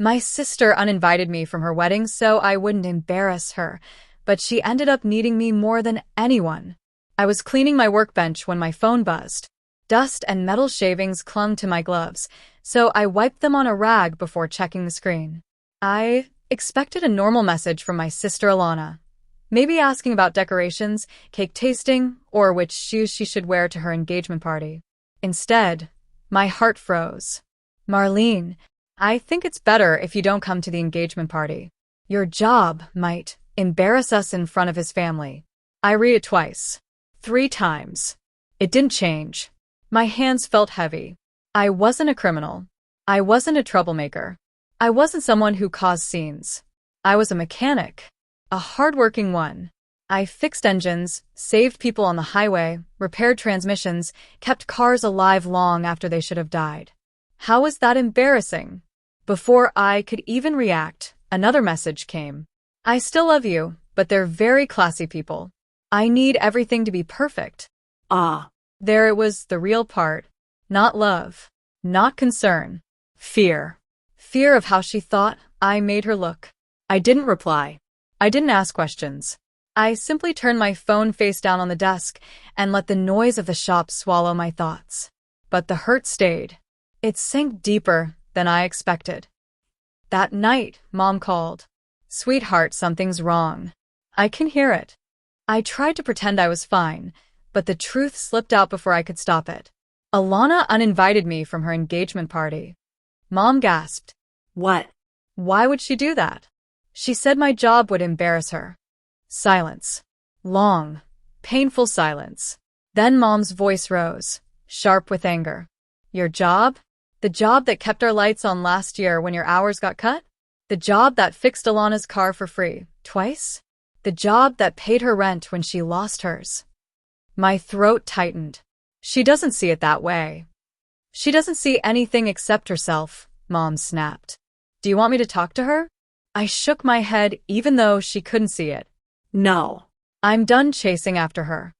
My sister uninvited me from her wedding so I wouldn't embarrass her, but she ended up needing me more than anyone. I was cleaning my workbench when my phone buzzed. Dust and metal shavings clung to my gloves, so I wiped them on a rag before checking the screen. I expected a normal message from my sister Alana, maybe asking about decorations, cake tasting, or which shoes she should wear to her engagement party. Instead, my heart froze. Marlene, I think it's better if you don't come to the engagement party. Your job might embarrass us in front of his family. I read it twice. 3 times. It didn't change. My hands felt heavy. I wasn't a criminal. I wasn't a troublemaker. I wasn't someone who caused scenes. I was a mechanic. A hardworking one. I fixed engines, saved people on the highway, repaired transmissions, kept cars alive long after they should have died. How was that embarrassing? Before I could even react, another message came. I still love you, but they're very classy people. I need everything to be perfect. There it was, the real part. Not love. Not concern. Fear. Fear of how she thought I made her look. I didn't reply. I didn't ask questions. I simply turned my phone face down on the desk and let the noise of the shop swallow my thoughts. But the hurt stayed. It sank deeper than I expected. That night, Mom called. Sweetheart, something's wrong. I can hear it. I tried to pretend I was fine, but the truth slipped out before I could stop it. Alana uninvited me from her engagement party. Mom gasped. What? Why would she do that? She said my job would embarrass her. Silence. Long, painful silence. Then Mom's voice rose, sharp with anger. Your job? The job that kept our lights on last year when your hours got cut? The job that fixed Alana's car for free, twice? The job that paid her rent when she lost hers. My throat tightened. She doesn't see it that way. She doesn't see anything except herself, Mom snapped. Do you want me to talk to her? I shook my head even though she couldn't see it. No. I'm done chasing after her.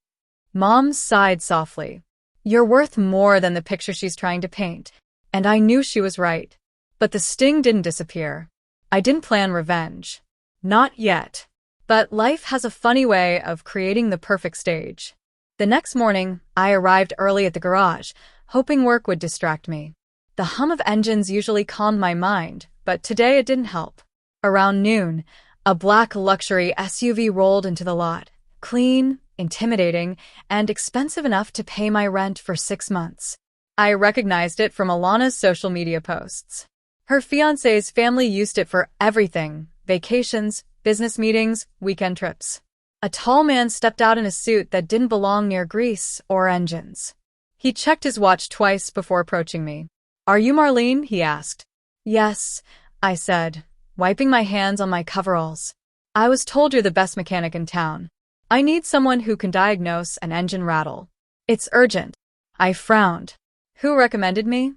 Mom sighed softly. You're worth more than the picture she's trying to paint. And I knew she was right. But the sting didn't disappear. I didn't plan revenge. Not yet. But life has a funny way of creating the perfect stage. The next morning, I arrived early at the garage, hoping work would distract me. The hum of engines usually calmed my mind, but today it didn't help. Around noon, a black luxury SUV rolled into the lot, clean, intimidating, and expensive enough to pay my rent for 6 months. I recognized it from Alana's social media posts. Her fiancé's family used it for everything: vacations, business meetings, weekend trips. A tall man stepped out in a suit that didn't belong near grease or engines. He checked his watch twice before approaching me. Are you Marlene? He asked. Yes, I said, wiping my hands on my coveralls. I was told you're the best mechanic in town. I need someone who can diagnose an engine rattle. It's urgent. I frowned. Who recommended me?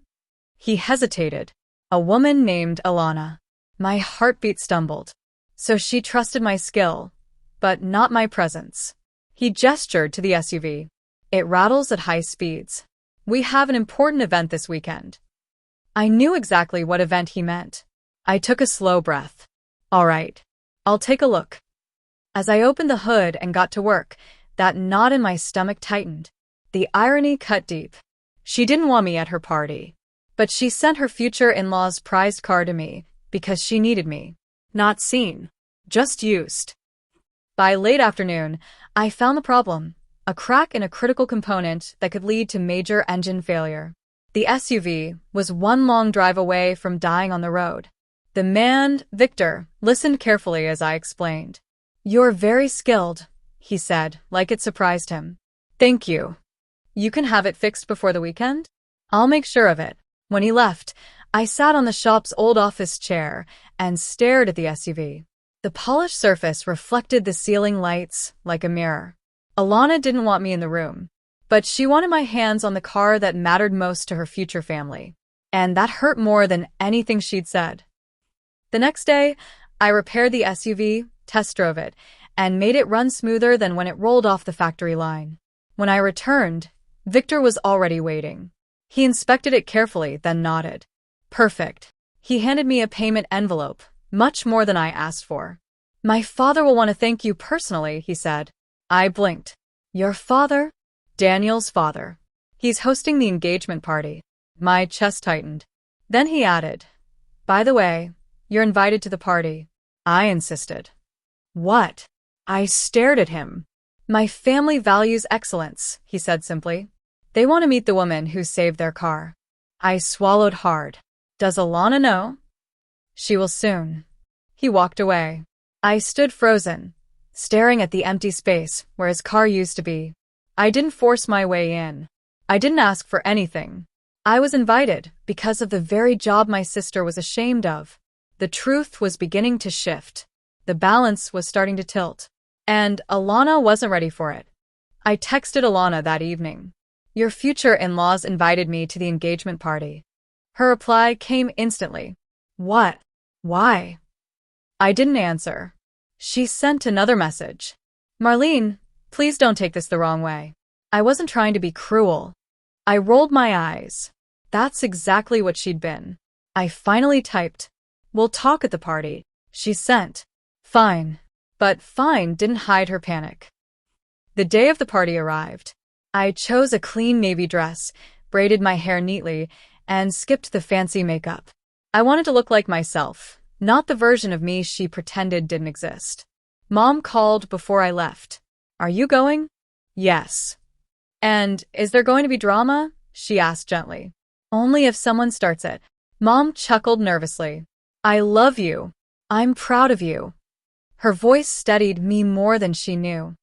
He hesitated. A woman named Alana. My heartbeat stumbled. So she trusted my skill, but not my presence. He gestured to the SUV. It rattles at high speeds. We have an important event this weekend. I knew exactly what event he meant. I took a slow breath. All right, I'll take a look. As I opened the hood and got to work, that knot in my stomach tightened. The irony cut deep. She didn't want me at her party, but she sent her future in-law's prized car to me because she needed me. Not seen, just used. By late afternoon, I found the problem, a crack in a critical component that could lead to major engine failure. The SUV was one long drive away from dying on the road. The man, Victor, listened carefully as I explained. You're very skilled, he said, like it surprised him. Thank you. You can have it fixed before the weekend? I'll make sure of it. When he left, I sat on the shop's old office chair and stared at the SUV. The polished surface reflected the ceiling lights like a mirror. Alana didn't want me in the room, but she wanted my hands on the car that mattered most to her future family. And that hurt more than anything she'd said. The next day, I repaired the SUV, test drove it, and made it run smoother than when it rolled off the factory line. When I returned, Victor was already waiting. He inspected it carefully, then nodded. Perfect, He handed me a payment envelope, much more than I asked for. My father will want to thank you personally, he said. I blinked. Your father? Daniel's father. He's hosting the engagement party. My chest tightened. Then he added, by the way, you're invited to the party. I insisted. What? I stared at him. My family values excellence, he said simply. They want to meet the woman who saved their car. I swallowed hard. Does Alana know? She will soon. He walked away. I stood frozen, staring at the empty space where his car used to be. I didn't force my way in. I didn't ask for anything. I was invited because of the very job my sister was ashamed of. The truth was beginning to shift. The balance was starting to tilt. And Alana wasn't ready for it. I texted Alana that evening. Your future in-laws invited me to the engagement party. Her reply came instantly. What? Why? I didn't answer. She sent another message. Marlene, please don't take this the wrong way. I wasn't trying to be cruel. I rolled my eyes. That's exactly what she'd been. I finally typed, we'll talk at the party. She sent, fine. But fine didn't hide her panic. The day of the party arrived. I chose a clean navy dress, braided my hair neatly, and skipped the fancy makeup. I wanted to look like myself, not the version of me she pretended didn't exist. Mom called before I left. Are you going? Yes. And is there going to be drama? She asked gently. Only if someone starts it. Mom chuckled nervously. I love you. I'm proud of you. Her voice steadied me more than she knew.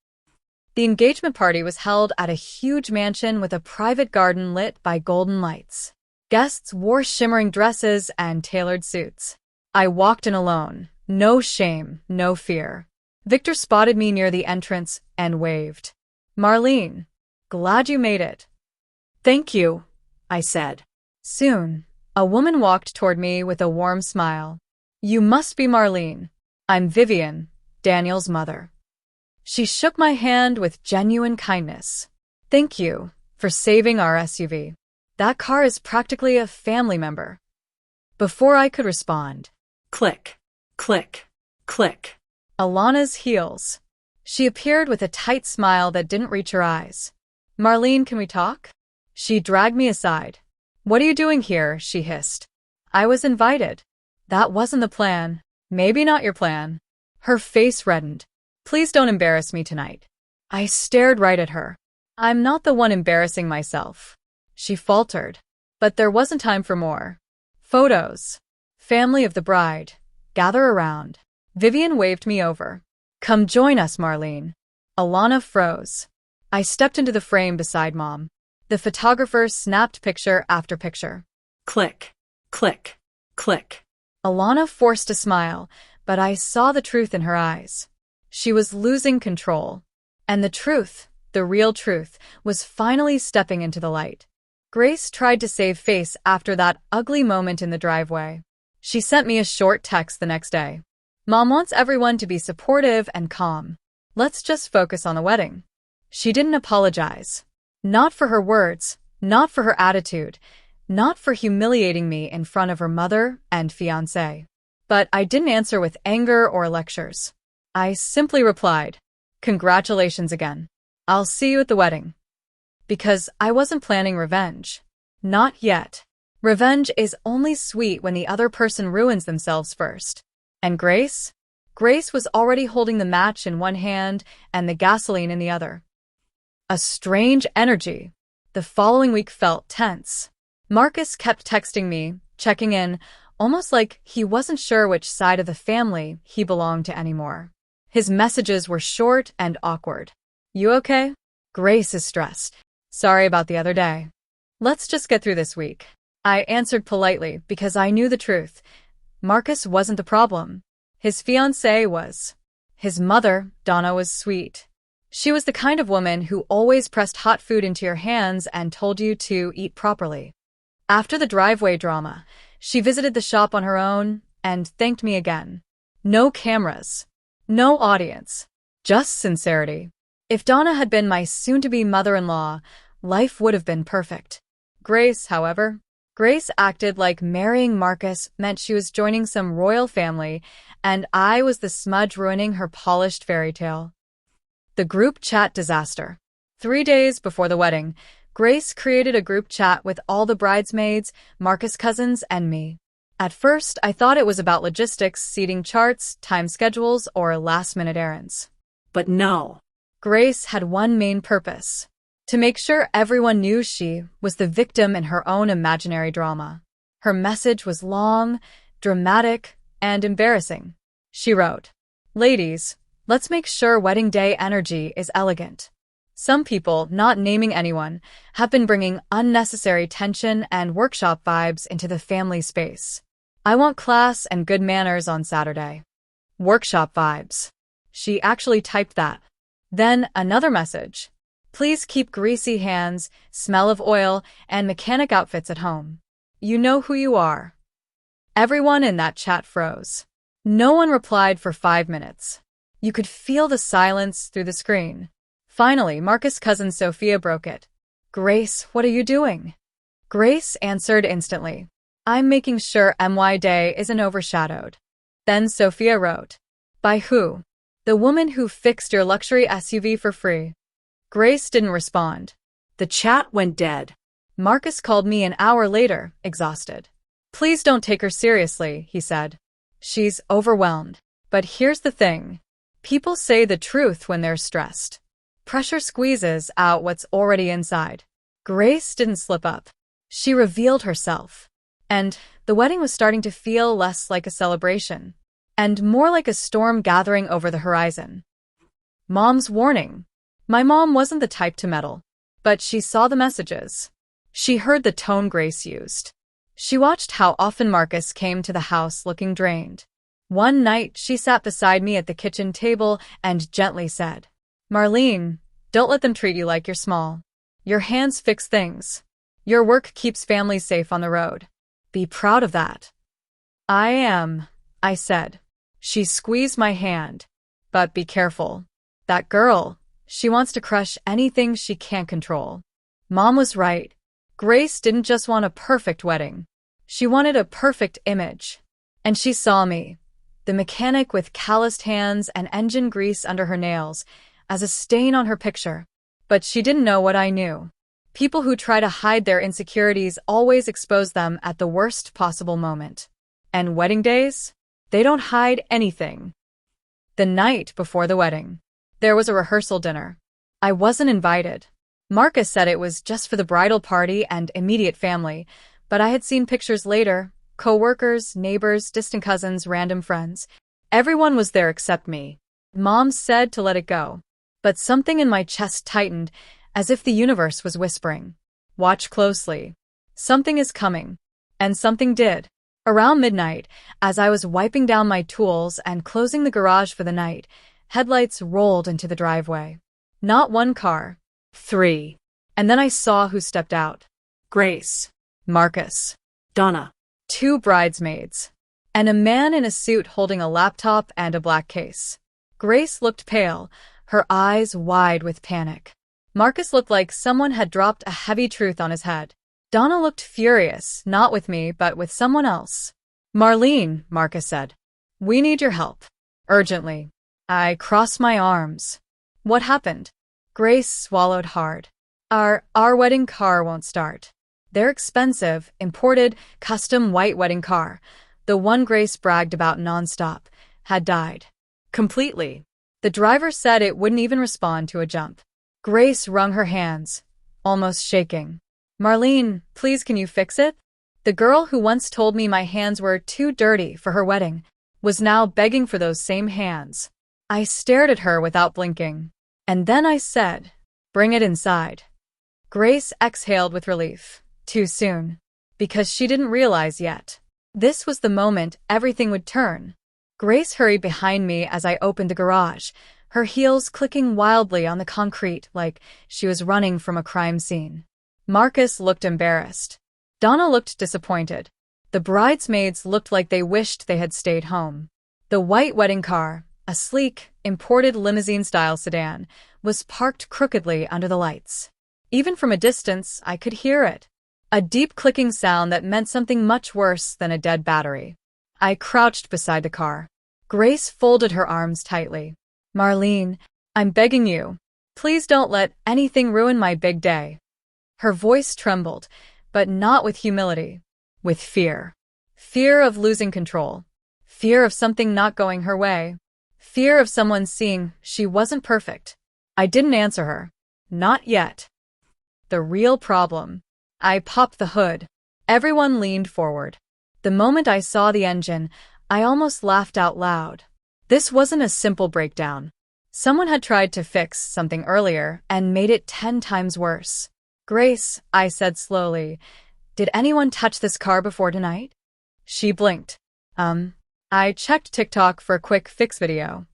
The engagement party was held at a huge mansion with a private garden lit by golden lights. Guests wore shimmering dresses and tailored suits. I walked in alone. No shame, no fear. Victor spotted me near the entrance and waved. Marlene, glad you made it. Thank you, I said. Soon, a woman walked toward me with a warm smile. You must be Marlene. I'm Vivian, Daniel's mother. She shook my hand with genuine kindness. Thank you for saving our SUV. That car is practically a family member. Before I could respond, click, click, click. Alana's heels. She appeared with a tight smile that didn't reach her eyes. Marlene, can we talk? She dragged me aside. What are you doing here? She hissed. I was invited. That wasn't the plan. Maybe not your plan. Her face reddened. Please don't embarrass me tonight. I stared right at her. I'm not the one embarrassing myself. She faltered. But there wasn't time for more. Photos. Family of the bride. Gather around. Vivian waved me over. Come join us, Marlene. Alana froze. I stepped into the frame beside Mom. The photographer snapped picture after picture. Click, click, click. Alana forced a smile, but I saw the truth in her eyes. She was losing control. And the truth, the real truth, was finally stepping into the light. Grace tried to save face after that ugly moment in the driveway. She sent me a short text the next day. Mom wants everyone to be supportive and calm. Let's just focus on the wedding. She didn't apologize. Not for her words, not for her attitude, not for humiliating me in front of her mother and fiancé. But I didn't answer with anger or lectures. I simply replied, congratulations again. I'll see you at the wedding. Because I wasn't planning revenge. Not yet. Revenge is only sweet when the other person ruins themselves first. And Grace? Grace was already holding the match in one hand and the gasoline in the other. A strange energy. The following week felt tense. Marcus kept texting me, checking in, almost like he wasn't sure which side of the family he belonged to anymore. His messages were short and awkward. You okay? Grace is stressed. Sorry about the other day. Let's just get through this week. I answered politely because I knew the truth. Marcus wasn't the problem. His fiancée was. His mother, Donna, was sweet. She was the kind of woman who always pressed hot food into your hands and told you to eat properly. After the driveway drama, she visited the shop on her own and thanked me again. No cameras. No audience. Just sincerity. If Donna had been my soon-to-be mother-in-law, life would have been perfect. Grace, however, Grace acted like marrying Marcus meant she was joining some royal family, and I was the smudge ruining her polished fairy tale. The group chat disaster. 3 days before the wedding, Grace created a group chat with all the bridesmaids, Marcus' cousins, and me. At first, I thought it was about logistics, seating charts, time schedules, or last-minute errands. But no. Grace had one main purpose: to make sure everyone knew she was the victim in her own imaginary drama. Her message was long, dramatic, and embarrassing. She wrote, "Ladies, let's make sure wedding day energy is elegant. Some people, not naming anyone, have been bringing unnecessary tension and workshop vibes into the family space. I want class and good manners on Saturday. Workshop vibes." She actually typed that. Then another message: "Please keep greasy hands, smell of oil, and mechanic outfits at home. You know who you are." Everyone in that chat froze. No one replied for 5 minutes. You could feel the silence through the screen. Finally, Marcus' cousin Sophia broke it. "Grace, what are you doing?" Grace answered instantly, "I'm making sure MY Day isn't overshadowed." Then Sophia wrote, "By who? The woman who fixed your luxury SUV for free." Grace didn't respond. The chat went dead. Marcus called me an hour later, exhausted. "Please don't take her seriously," he said. "She's overwhelmed." But here's the thing. People say the truth when they're stressed. Pressure squeezes out what's already inside. Grace didn't slip up. She revealed herself. And the wedding was starting to feel less like a celebration, and more like a storm gathering over the horizon. Mom's warning. My mom wasn't the type to meddle, but she saw the messages. She heard the tone Grace used. She watched how often Marcus came to the house looking drained. One night, she sat beside me at the kitchen table and gently said, "Marlene, don't let them treat you like you're small. Your hands fix things. Your work keeps families safe on the road. Be proud of that." "I am," I said. She squeezed my hand. "But be careful. That girl, she wants to crush anything she can't control." Mom was right. Grace didn't just want a perfect wedding. She wanted a perfect image. And she saw me, the mechanic with calloused hands and engine grease under her nails, as a stain on her picture. But she didn't know what I knew. People who try to hide their insecurities always expose them at the worst possible moment. And wedding days? They don't hide anything. The night before the wedding, there was a rehearsal dinner. I wasn't invited. Marcus said it was just for the bridal party and immediate family, but I had seen pictures later. Co-workers, neighbors, distant cousins, random friends. Everyone was there except me. Mom said to let it go. But something in my chest tightened, as if the universe was whispering, "Watch closely. Something is coming." And something did. Around midnight, as I was wiping down my tools and closing the garage for the night, headlights rolled into the driveway. Not one car. 3. And then I saw who stepped out. Grace. Marcus. Donna. 2 bridesmaids. And a man in a suit holding a laptop and a black case. Grace looked pale, her eyes wide with panic. Marcus looked like someone had dropped a heavy truth on his head. Donna looked furious, not with me, but with someone else. "Marlene," Marcus said. "We need your help. Urgently." I crossed my arms. "What happened?" Grace swallowed hard. Our wedding car won't start. Their expensive, imported, custom white wedding car, the one Grace bragged about nonstop, had died. Completely. The driver said it wouldn't even respond to a jump. Grace wrung her hands, almost shaking. "Marlene, please can you fix it?" The girl who once told me my hands were too dirty for her wedding was now begging for those same hands. I stared at her without blinking. And then I said, "Bring it inside." Grace exhaled with relief. Too soon. Because she didn't realize yet. This was the moment everything would turn. Grace hurried behind me as I opened the garage, her heels clicking wildly on the concrete like she was running from a crime scene. Marcus looked embarrassed. Donna looked disappointed. The bridesmaids looked like they wished they had stayed home. The white wedding car, a sleek, imported limousine-style sedan, was parked crookedly under the lights. Even from a distance, I could hear it. A deep clicking sound that meant something much worse than a dead battery. I crouched beside the car. Grace folded her arms tightly. Marlene, I'm begging you. Please don't let anything ruin my big day. Her voice trembled, but not with humility, with fear. Fear of losing control. Fear of something not going her way. Fear of someone seeing she wasn't perfect. I didn't answer her. Not yet. The real problem. I popped the hood. Everyone leaned forward. The moment I saw the engine, I almost laughed out loud. This wasn't a simple breakdown. Someone had tried to fix something earlier and made it 10 times worse. Grace, I said slowly, did anyone touch this car before tonight? She blinked. I checked TikTok for a quick fix video.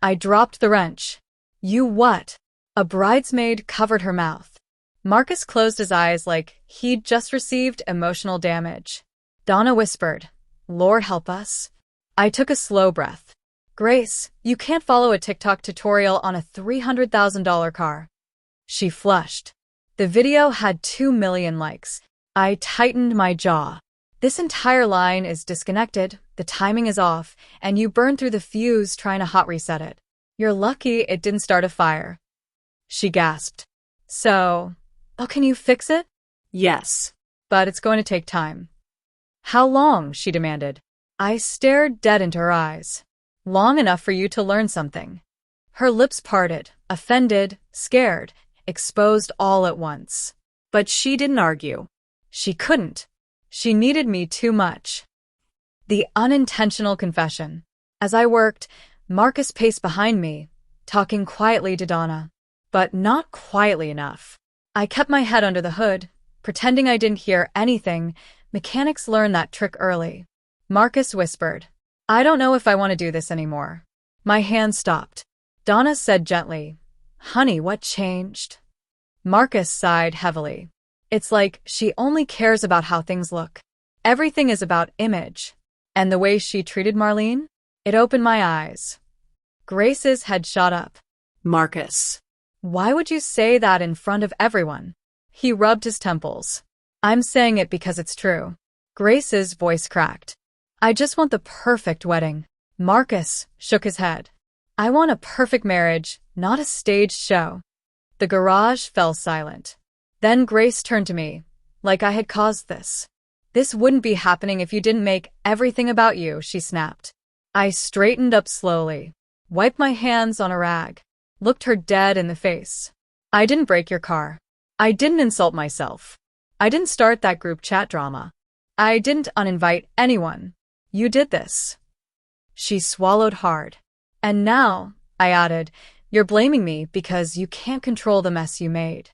I dropped the wrench. You what? A bridesmaid covered her mouth. Marcus closed his eyes like he'd just received emotional damage. Donna whispered, Lord help us. I took a slow breath. Grace, you can't follow a TikTok tutorial on a $300,000 car. She flushed. The video had 2 million likes. I tightened my jaw. This entire line is disconnected, the timing is off, and you burned through the fuse trying to hot reset it. You're lucky it didn't start a fire. She gasped. So, can you fix it? Yes. But it's going to take time. How long? She demanded. I stared dead into her eyes. Long enough for you to learn something. Her lips parted, offended, scared, exposed all at once. But she didn't argue. She couldn't. She needed me too much. The unintentional confession. As I worked, Marcus paced behind me, talking quietly to Donna. But not quietly enough. I kept my head under the hood, pretending I didn't hear anything. Mechanics learn that trick early. Marcus whispered, I don't know if I want to do this anymore. My hand stopped. Donna said gently, Honey, what changed? Marcus sighed heavily. It's like she only cares about how things look. Everything is about image. And the way she treated Marlene? It opened my eyes. Grace's head shot up. Marcus. Why would you say that in front of everyone? He rubbed his temples. I'm saying it because it's true. Grace's voice cracked. I just want the perfect wedding. Marcus shook his head. I want a perfect marriage, not a staged show. The garage fell silent. Then Grace turned to me, like I had caused this. This wouldn't be happening if you didn't make everything about you, she snapped. I straightened up slowly, wiped my hands on a rag, looked her dead in the face. I didn't break your car. I didn't insult myself. I didn't start that group chat drama. I didn't uninvite anyone. You did this. She swallowed hard. And now, I added, you're blaming me because you can't control the mess you made.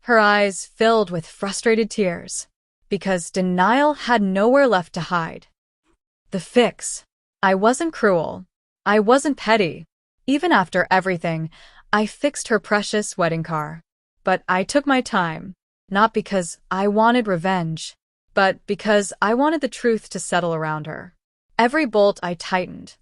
Her eyes filled with frustrated tears, because denial had nowhere left to hide. The fix. I wasn't cruel. I wasn't petty. Even after everything, I fixed her precious wedding car. But I took my time, not because I wanted revenge, but because I wanted the truth to settle around her. Every bolt I tightened,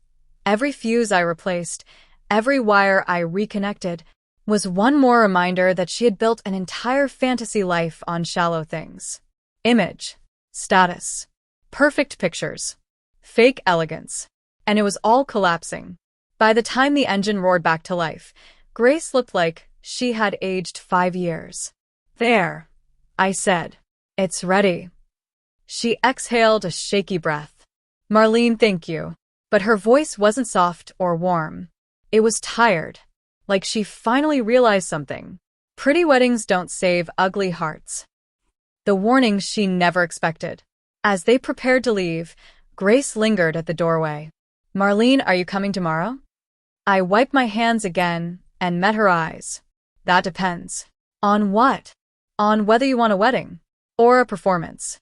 every fuse I replaced, every wire I reconnected was one more reminder that she had built an entire fantasy life on shallow things. Image, status, perfect pictures, fake elegance, and it was all collapsing. By the time the engine roared back to life, Grace looked like she had aged 5 years. There, I said. It's ready. She exhaled a shaky breath. Marlene, thank you. But her voice wasn't soft or warm. It was tired, like she finally realized something. Pretty weddings don't save ugly hearts. The warning she never expected. As they prepared to leave, Grace lingered at the doorway. Marlene, are you coming tomorrow? I wiped my hands again and met her eyes. That depends. On what? On whether you want a wedding or a performance.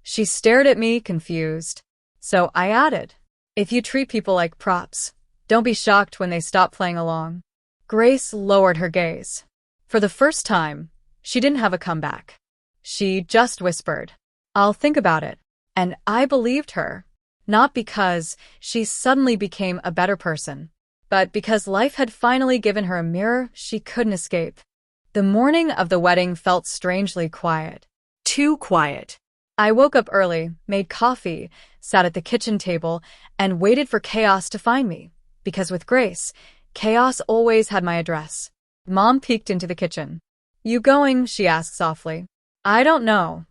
She stared at me, confused. So I added, if you treat people like props, don't be shocked when they stop playing along. Grace lowered her gaze. For the first time, she didn't have a comeback. She just whispered, I'll think about it. And I believed her, not because she suddenly became a better person, but because life had finally given her a mirror she couldn't escape. The morning of the wedding felt strangely quiet. too quiet. I woke up early, made coffee, sat at the kitchen table, and waited for chaos to find me. Because with Grace, chaos always had my address. Mom peeked into the kitchen. "You going?" she asked softly. "I don't know."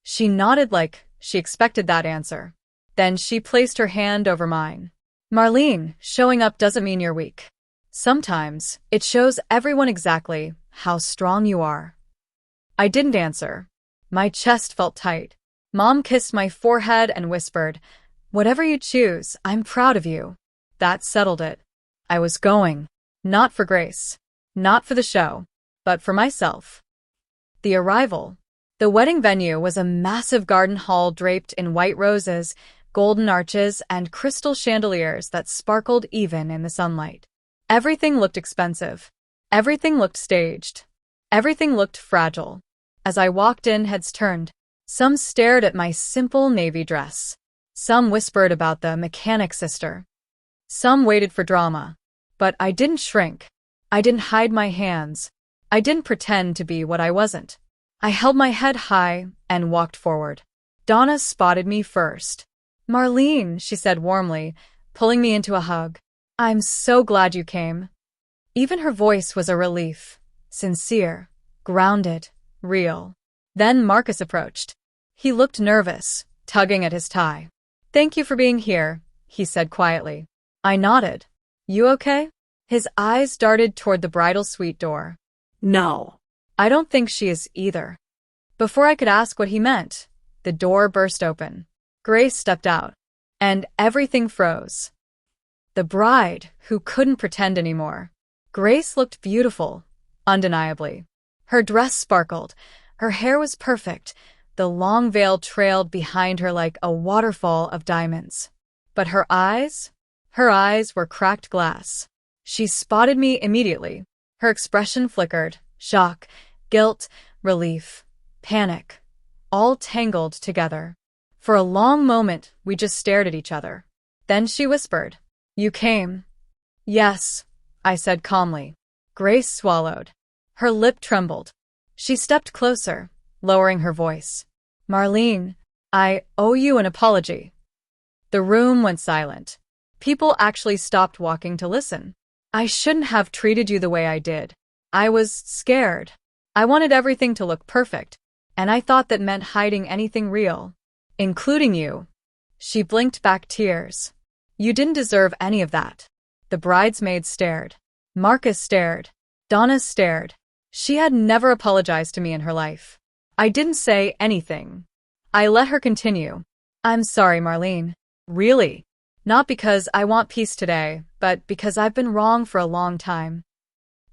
She nodded like she expected that answer. Then she placed her hand over mine. "Marlene, showing up doesn't mean you're weak. Sometimes it shows everyone exactly how strong you are." I didn't answer. My chest felt tight. Mom kissed my forehead and whispered, "Whatever you choose, I'm proud of you." That settled it. I was going. Not for Grace. Not for the show. But for myself. The arrival. The wedding venue was a massive garden hall draped in white roses, golden arches, and crystal chandeliers that sparkled even in the sunlight. Everything looked expensive. Everything looked staged. Everything looked fragile. As I walked in, heads turned. Some stared at my simple navy dress. Some whispered about the mechanic sister. Some waited for drama. But I didn't shrink. I didn't hide my hands. I didn't pretend to be what I wasn't. I held my head high and walked forward. Donna spotted me first. "Marlene," she said warmly, pulling me into a hug. "I'm so glad you came." Even her voice was a relief. Sincere, grounded, real. Then Marcus approached. He looked nervous, tugging at his tie. "Thank you for being here," he said quietly. I nodded. "You okay?" His eyes darted toward the bridal suite door. No. "I don't think she is either." Before I could ask what he meant, the door burst open. Grace stepped out, and everything froze. The bride, who couldn't pretend anymore. Grace looked beautiful, undeniably. Her dress sparkled, her hair was perfect, the long veil trailed behind her like a waterfall of diamonds. But her eyes were cracked glass. She spotted me immediately. Her expression flickered, shock, guilt, relief, panic, all tangled together. For a long moment, we just stared at each other. Then she whispered, "You came." "Yes," I said calmly. Grace swallowed. Her lip trembled. She stepped closer, lowering her voice. "Marlene, I owe you an apology." The room went silent. People actually stopped walking to listen. "I shouldn't have treated you the way I did. I was scared. I wanted everything to look perfect, and I thought that meant hiding anything real, including you." She blinked back tears. "You didn't deserve any of that." The bridesmaids stared. Marcus stared. Donna stared. She had never apologized to me in her life. I didn't say anything. I let her continue. "I'm sorry, Marlene. Really. Not because I want peace today, but because I've been wrong for a long time."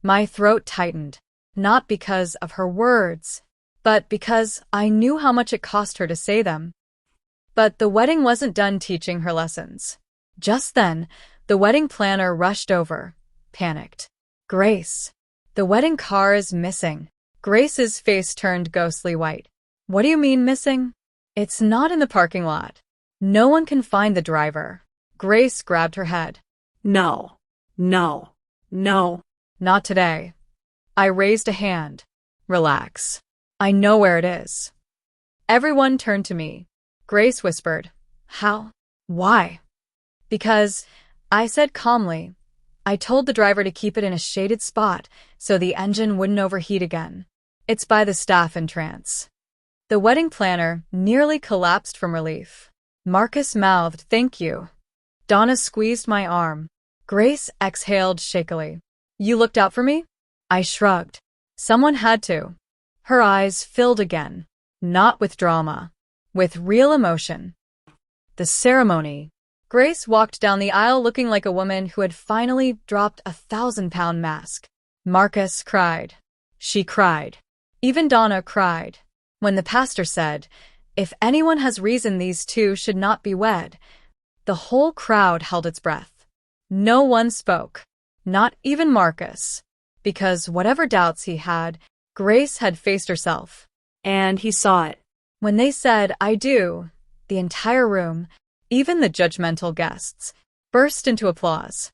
My throat tightened. Not because of her words, but because I knew how much it cost her to say them. But the wedding wasn't done teaching her lessons. Just then, the wedding planner rushed over, panicked. "Grace, the wedding car is missing." Grace's face turned ghostly white. "What do you mean missing?" "It's not in the parking lot. No one can find the driver." Grace grabbed her head. No. No. No. "Not today." I raised a hand. "Relax. I know where it is." Everyone turned to me. Grace whispered, "How? Why?" "Because," I said calmly, "I told the driver to keep it in a shaded spot so the engine wouldn't overheat again. It's by the staff entrance." The wedding planner nearly collapsed from relief. Marcus mouthed, "Thank you." Donna squeezed my arm. Grace exhaled shakily. "You looked out for me?" I shrugged. Someone had to. Her eyes filled again. Not with drama. With real emotion. The ceremony. Grace walked down the aisle looking like a woman who had finally dropped a 1,000-pound mask. Marcus cried. She cried. Even Donna cried. When the pastor said, "If anyone has reason these two should not be wed," the whole crowd held its breath. No one spoke. Not even Marcus. Because whatever doubts he had, Grace had faced herself. And he saw it. When they said, "I do," the entire room, even the judgmental guests, burst into applause.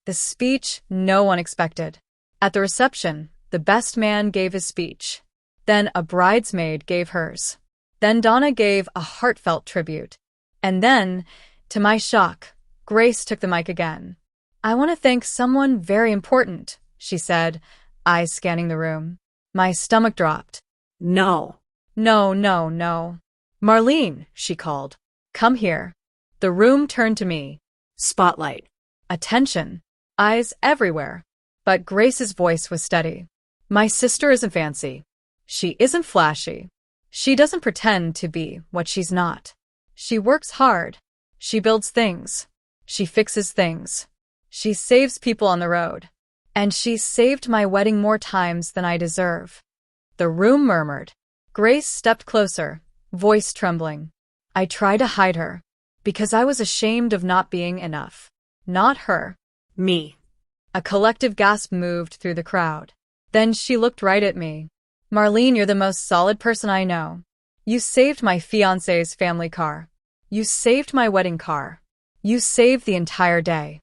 The speech no one expected. At the reception, the best man gave his speech. Then a bridesmaid gave hers. Then Donna gave a heartfelt tribute. And then, to my shock, Grace took the mic again. "I want to thank someone very important," she said, eyes scanning the room. My stomach dropped. No. "No, no, no. Marlene," she called. "Come here." The room turned to me. Spotlight. Attention. Eyes everywhere. But Grace's voice was steady. "My sister isn't fancy. She isn't flashy. She doesn't pretend to be what she's not. She works hard. She builds things. She fixes things. She saves people on the road. And she's saved my wedding more times than I deserve." The room murmured. Grace stepped closer, voice trembling. I tried to hide her, because I was ashamed of not being enough. Not her. Me. A collective gasp moved through the crowd. Then she looked right at me. "Marlene, you're the most solid person I know. You saved my fiancé's family car. You saved my wedding car. You saved the entire day."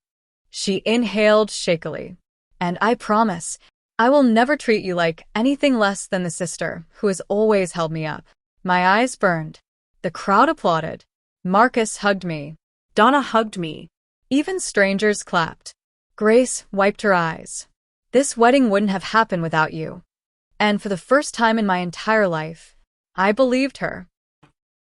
She inhaled shakily. "And I promise, I will never treat you like anything less than the sister who has always held me up." My eyes burned. The crowd applauded. Marcus hugged me. Donna hugged me. Even strangers clapped. Grace wiped her eyes. "This wedding wouldn't have happened without you." And for the first time in my entire life, I believed her.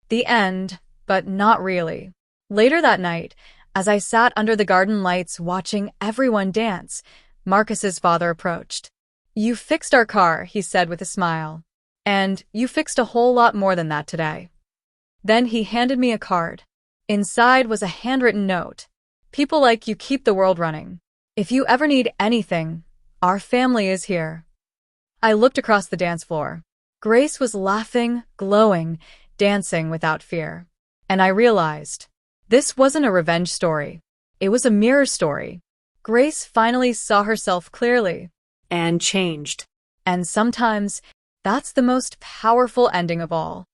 The end, but not really. Later that night, as I sat under the garden lights watching everyone dance, Marcus's father approached. "You fixed our car," he said with a smile. "And you fixed a whole lot more than that today." Then he handed me a card. Inside was a handwritten note. "People like you keep the world running. If you ever need anything, our family is here." I looked across the dance floor. Grace was laughing, glowing, dancing without fear. And I realized, this wasn't a revenge story. It was a mirror story. Grace finally saw herself clearly. And changed. And sometimes, that's the most powerful ending of all.